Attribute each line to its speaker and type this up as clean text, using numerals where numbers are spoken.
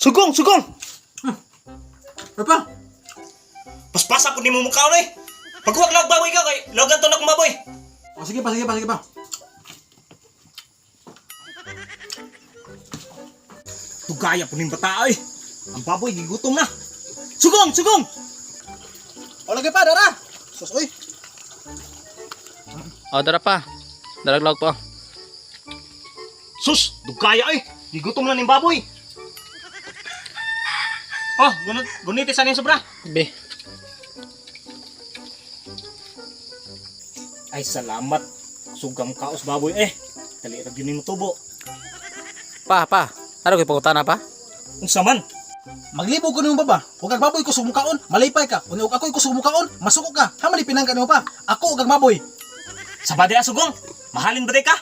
Speaker 1: Sugong, sugong.
Speaker 2: Apa?
Speaker 1: Paspasa po ni mo mukha eh. Paghuwag lang baboy ka kay logan to na kong baboy.
Speaker 2: Oh, sige pa, sige pa, sige pa.
Speaker 1: Tugaya po ni bata eh. Ang baboy gigutom na. Sugong, sugong.
Speaker 2: O, lagi pa, dara. Sus, uy.
Speaker 3: O, dara pa. Daraglag po.
Speaker 1: Sus, dugaya eh. Gigutom na ni baboy. Oh, guniti sa niya sobra.
Speaker 3: Be.
Speaker 1: Ay, salamat. Sugam kaos baboy eh. Dali ra gyud nimo tubo.
Speaker 3: Pa. Ano kayo pangutana pa?
Speaker 1: Unsa man?
Speaker 2: Maglibog ko nimo baba. Ug ang baboy ko sumukaon, malipay ka. Ug ako ko sumukaon, masuko ka. Hamali pinangka nimo pa. Ako ug ang baboy.
Speaker 1: Sa bade sugong. Mahalin ba ka?